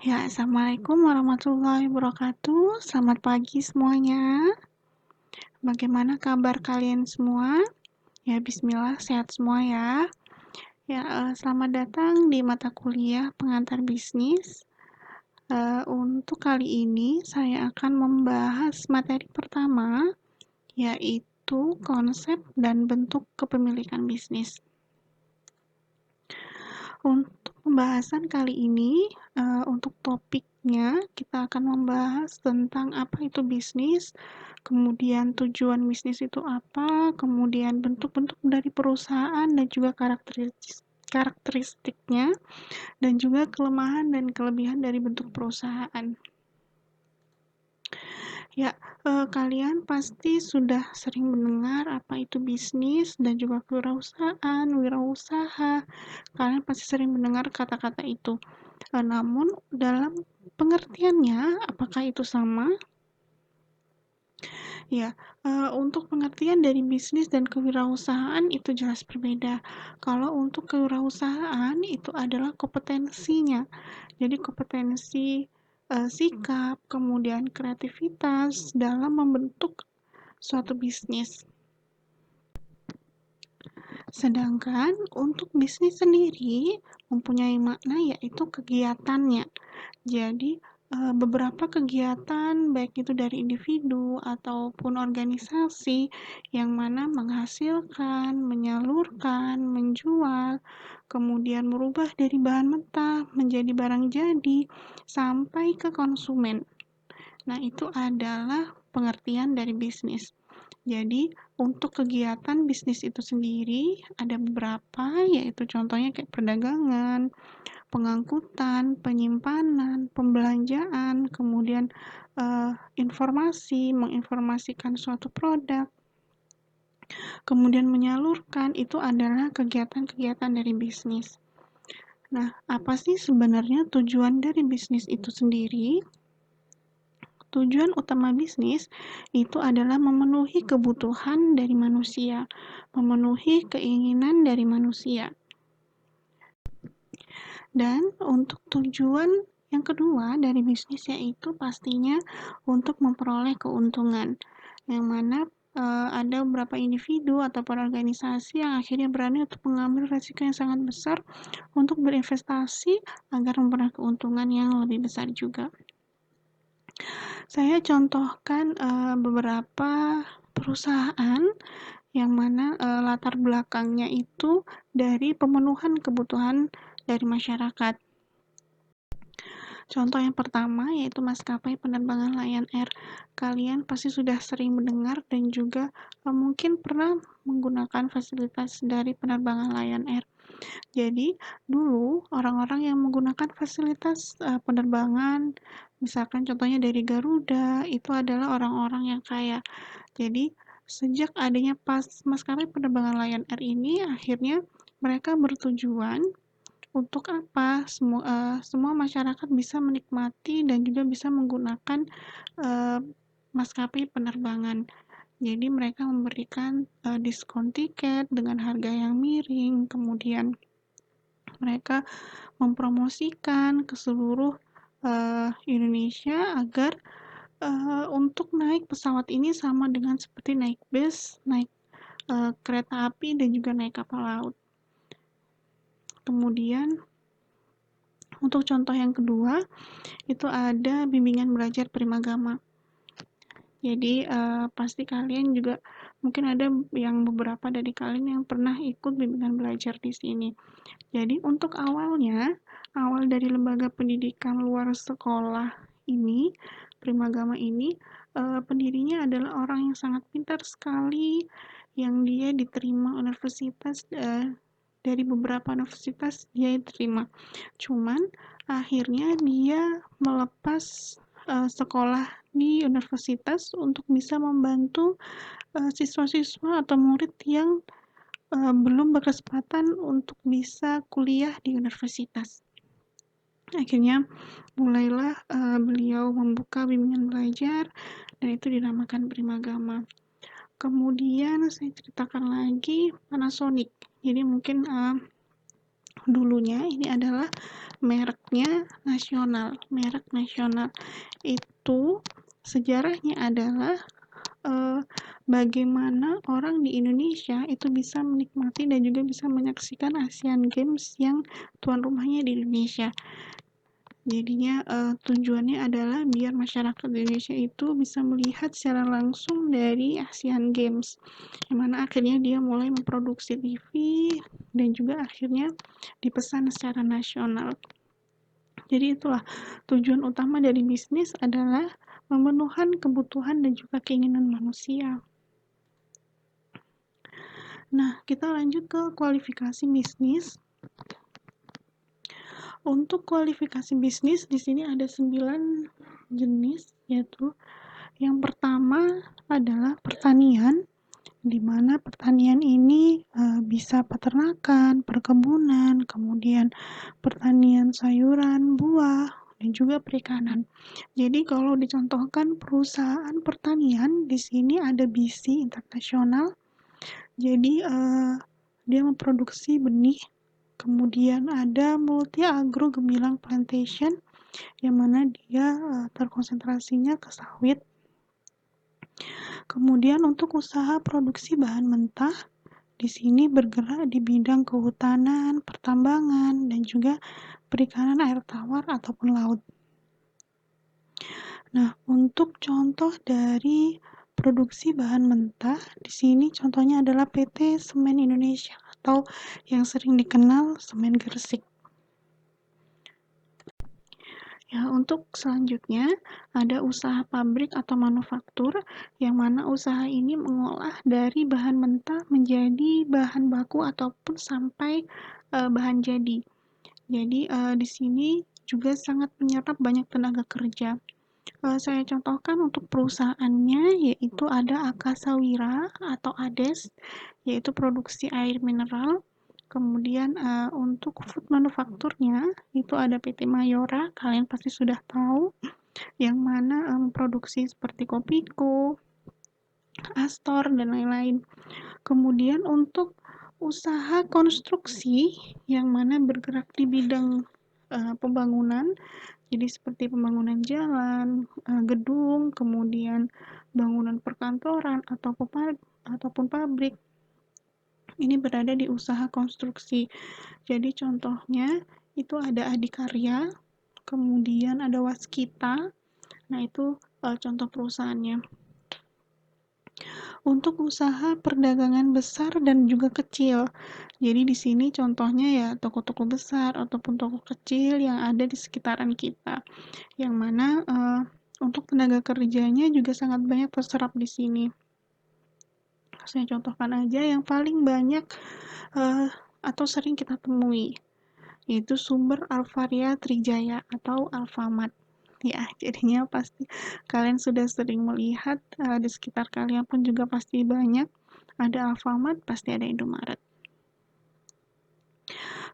Ya, Assalamualaikum warahmatullahi wabarakatuh. Selamat pagi semuanya. Bagaimana kabar kalian semua? Ya, bismillah, sehat semua ya. Ya, selamat datang di mata kuliah pengantar bisnis. Untuk kali ini, saya akan membahas materi pertama, yaitu konsep dan bentuk kepemilikan bisnis. Untuk pembahasan kali ini, untuk topiknya kita akan membahas tentang apa itu bisnis, kemudian tujuan bisnis itu apa, kemudian bentuk-bentuk dari perusahaan dan juga karakteristiknya, dan juga kelemahan dan kelebihan dari bentuk perusahaan. Ya, kalian pasti sudah sering mendengar apa itu bisnis dan juga wirausaha. Kalian pasti sering mendengar kata-kata itu. Namun dalam pengertiannya, apakah itu sama? Ya, untuk pengertian dari bisnis dan kewirausahaan itu jelas berbeda. Kalau untuk kewirausahaan itu adalah kompetensinya. Jadi kompetensi sikap, kemudian kreativitas dalam membentuk suatu bisnis. Sedangkan untuk bisnis sendiri mempunyai makna yaitu kegiatannya. Jadi beberapa kegiatan baik itu dari individu ataupun organisasi yang mana menghasilkan, menyalurkan, menjual, kemudian merubah dari bahan mentah menjadi barang jadi sampai ke konsumen. Nah, itu adalah pengertian dari bisnis. Jadi, untuk kegiatan bisnis itu sendiri ada beberapa, yaitu contohnya kayak perdagangan, pengangkutan, penyimpanan, pembelanjaan, kemudian menginformasikan suatu produk, kemudian menyalurkan, itu adalah kegiatan-kegiatan dari bisnis. Nah, apa sih sebenarnya tujuan dari bisnis itu sendiri? Tujuan utama bisnis itu adalah memenuhi kebutuhan dari manusia, memenuhi keinginan dari manusia. Dan untuk tujuan yang kedua dari bisnis yaitu pastinya untuk memperoleh keuntungan, yang mana ada beberapa individu ataupun organisasi yang akhirnya berani untuk mengambil resiko yang sangat besar untuk berinvestasi agar memperoleh keuntungan yang lebih besar juga. Saya contohkan beberapa perusahaan yang mana latar belakangnya itu dari pemenuhan kebutuhan dari masyarakat. Contoh yang pertama yaitu maskapai penerbangan Lion Air. Kalian pasti sudah sering mendengar dan juga mungkin pernah menggunakan fasilitas dari penerbangan Lion Air. Jadi, dulu orang-orang yang menggunakan fasilitas penerbangan, misalkan contohnya dari Garuda, itu adalah orang-orang yang kaya. Jadi, sejak adanya maskapai penerbangan Lion Air ini, akhirnya mereka bertujuan untuk apa? Semua masyarakat bisa menikmati dan juga bisa menggunakan maskapai penerbangan. Jadi mereka memberikan diskon tiket dengan harga yang miring, kemudian mereka mempromosikan ke seluruh Indonesia agar untuk naik pesawat ini sama dengan seperti naik bus, naik kereta api, dan juga naik kapal laut. Kemudian untuk contoh yang kedua, itu ada bimbingan belajar Primagama. Jadi pasti kalian juga mungkin ada yang beberapa dari kalian yang pernah ikut bimbingan belajar di sini. Jadi untuk awal dari lembaga pendidikan luar sekolah ini, Primagama ini, pendirinya adalah orang yang sangat pintar sekali, yang dia diterima universitas, dari beberapa universitas dia diterima. Cuman akhirnya dia melepas sekolah di universitas untuk bisa membantu siswa-siswa atau murid yang belum berkesempatan untuk bisa kuliah di universitas. Akhirnya mulailah beliau membuka bimbingan belajar dan itu dinamakan Primagama. Kemudian saya ceritakan lagi Panasonic. Jadi mungkin dulunya ini adalah merek nasional. Itu sejarahnya adalah bagaimana orang di Indonesia itu bisa menikmati dan juga bisa menyaksikan Asian Games yang tuan rumahnya di Indonesia. Jadinya tujuannya adalah biar masyarakat Indonesia itu bisa melihat secara langsung dari Asian Games, yang mana akhirnya dia mulai memproduksi TV dan juga akhirnya dipesan secara nasional. Jadi itulah tujuan utama dari bisnis adalah memenuhi kebutuhan dan juga keinginan manusia. Nah, kita lanjut ke kualifikasi bisnis. Untuk kualifikasi bisnis di sini ada 9 jenis, yaitu yang pertama adalah pertanian, di mana pertanian ini bisa peternakan, perkebunan, kemudian pertanian sayuran, buah, dan juga perikanan. Jadi kalau dicontohkan perusahaan pertanian di sini ada BC Internasional. Jadi dia memproduksi benih. Kemudian ada Multi Agro Gemilang Plantation, yang mana dia terkonsentrasinya ke sawit. Kemudian untuk usaha produksi bahan mentah, di sini bergerak di bidang kehutanan, pertambangan, dan juga perikanan air tawar ataupun laut. Nah, untuk contoh dari produksi bahan mentah, di sini contohnya adalah PT Semen Indonesia atau yang sering dikenal Semen Gresik. Ya, untuk selanjutnya ada usaha pabrik atau manufaktur, yang mana usaha ini mengolah dari bahan mentah menjadi bahan baku ataupun sampai bahan jadi. Jadi di sini juga sangat menyerap banyak tenaga kerja. Saya contohkan untuk perusahaannya, yaitu ada Akasawira atau ADES, yaitu produksi air mineral. Kemudian untuk food manufakturnya itu ada PT Mayora, kalian pasti sudah tahu, yang mana memproduksi seperti Kopiko, Astor, dan lain-lain. Kemudian untuk usaha konstruksi, yang mana bergerak di bidang pembangunan, jadi seperti pembangunan jalan, gedung, kemudian bangunan perkantoran ataupun pabrik, ini berada di usaha konstruksi. Jadi contohnya itu ada Adikarya, kemudian ada Waskita. Nah, itu contoh perusahaannya. Untuk usaha perdagangan besar dan juga kecil. Jadi di sini contohnya ya toko-toko besar ataupun toko kecil yang ada di sekitaran kita. Yang mana untuk tenaga kerjanya juga sangat banyak terserap di sini. Saya contohkan aja yang paling banyak atau sering kita temui, yaitu Sumber Alvaria Trijaya atau Alfamart. Ya, jadinya pasti kalian sudah sering melihat di sekitar kalian pun juga pasti banyak ada Alfamart, pasti ada Indomaret.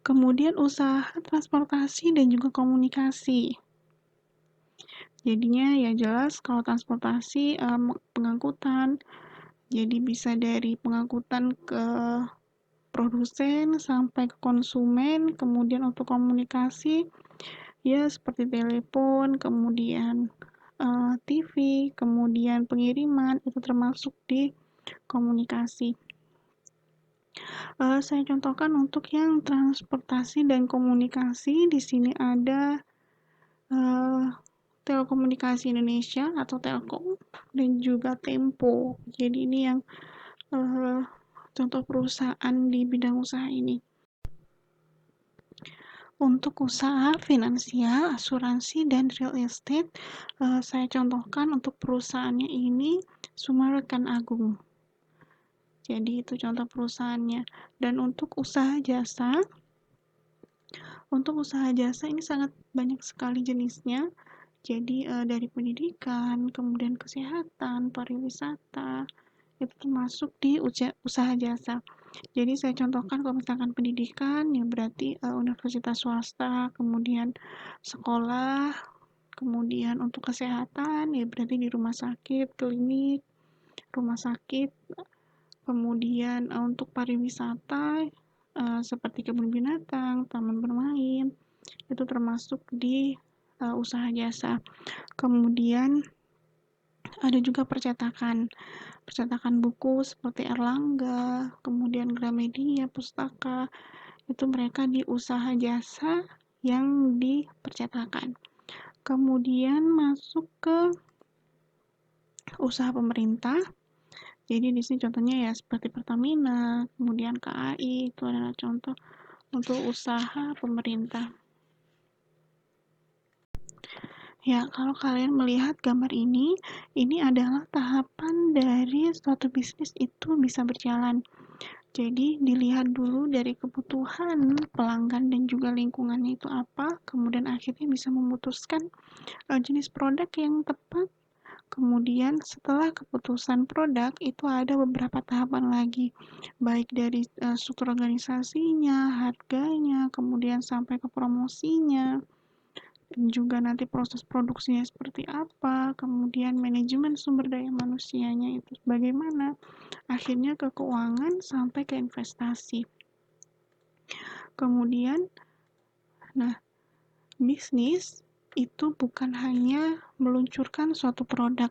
Kemudian usaha transportasi dan juga komunikasi. Jadinya ya jelas kalau transportasi pengangkutan, jadi bisa dari pengangkutan ke produsen sampai ke konsumen. Kemudian untuk komunikasi ya seperti telepon, kemudian TV, kemudian pengiriman, itu termasuk di komunikasi. Saya contohkan untuk yang transportasi dan komunikasi, di sini ada Telekomunikasi Indonesia atau Telkom dan juga Tempo. Jadi ini yang contoh perusahaan di bidang usaha ini. Untuk usaha finansial, asuransi, dan real estate, saya contohkan untuk perusahaannya ini Summarecon Agung. Jadi itu contoh perusahaannya. Dan untuk usaha jasa ini sangat banyak sekali jenisnya. Jadi dari pendidikan, kemudian kesehatan, pariwisata, itu termasuk di usaha jasa. Jadi saya contohkan kalau misalkan pendidikan, ya berarti universitas swasta, kemudian sekolah, kemudian untuk kesehatan, ya berarti di rumah sakit, klinik, rumah sakit, kemudian untuk pariwisata, seperti kebun binatang, taman bermain, itu termasuk di usaha jasa. Kemudian ada juga percetakan buku seperti Erlangga, kemudian Gramedia, Pustaka, itu mereka di usaha jasa yang di percetakan. Kemudian masuk ke usaha pemerintah. Jadi di sini contohnya ya seperti Pertamina, kemudian KAI, itu adalah contoh untuk usaha pemerintah. Ya, kalau kalian melihat gambar ini adalah tahapan dari suatu bisnis itu bisa berjalan. Jadi dilihat dulu dari kebutuhan pelanggan dan juga lingkungannya itu apa, kemudian akhirnya bisa memutuskan jenis produk yang tepat. Kemudian setelah keputusan produk itu ada beberapa tahapan lagi, baik dari struktur organisasinya, harganya, kemudian sampai ke promosinya, dan juga nanti proses produksinya seperti apa, kemudian manajemen sumber daya manusianya itu bagaimana, akhirnya ke keuangan sampai ke investasi. Kemudian, nah, bisnis itu bukan hanya meluncurkan suatu produk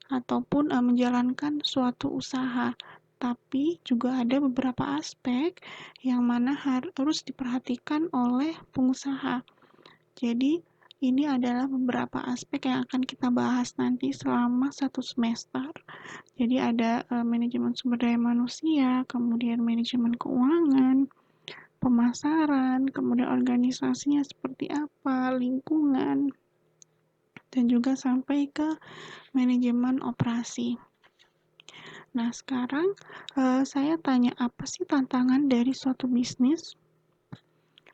ataupun menjalankan suatu usaha, tapi juga ada beberapa aspek yang mana harus diperhatikan oleh pengusaha. Jadi, ini adalah beberapa aspek yang akan kita bahas nanti selama 1 semester. Jadi ada manajemen sumber daya manusia, kemudian manajemen keuangan, pemasaran, kemudian organisasinya seperti apa, lingkungan, dan juga sampai ke manajemen operasi. Nah, sekarang saya tanya, apa sih tantangan dari suatu bisnis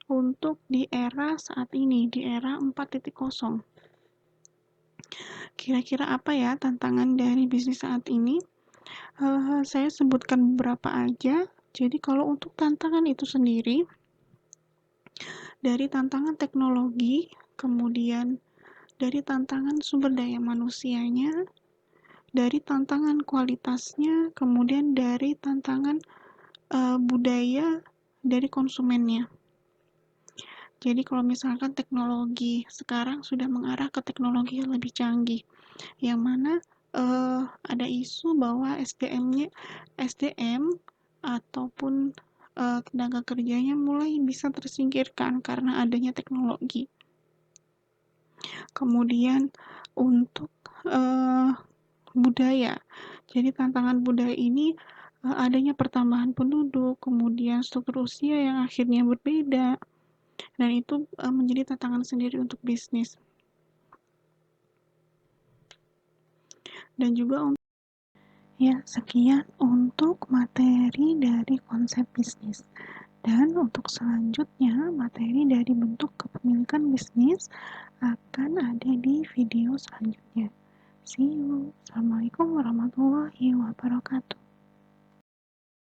untuk di era saat ini, di era 4.0? Kira-kira apa ya tantangan dari bisnis saat ini? Saya sebutkan beberapa aja. Jadi kalau untuk tantangan itu sendiri, dari tantangan teknologi, kemudian dari tantangan sumber daya manusianya, dari tantangan kualitasnya, kemudian dari tantangan budaya dari konsumennya. Jadi kalau misalkan teknologi sekarang sudah mengarah ke teknologi yang lebih canggih, yang mana ada isu bahwa SDM ataupun tenaga kerjanya mulai bisa tersingkirkan karena adanya teknologi. Kemudian untuk budaya, jadi tantangan budaya ini adanya pertambahan penduduk, kemudian struktur usia yang akhirnya berbeda, dan itu menjadi tantangan sendiri untuk bisnis. Dan juga ya, sekian untuk materi dari konsep bisnis. Dan untuk selanjutnya, materi dari bentuk kepemilikan bisnis akan ada di video selanjutnya. See you. Assalamualaikum warahmatullahi wabarakatuh.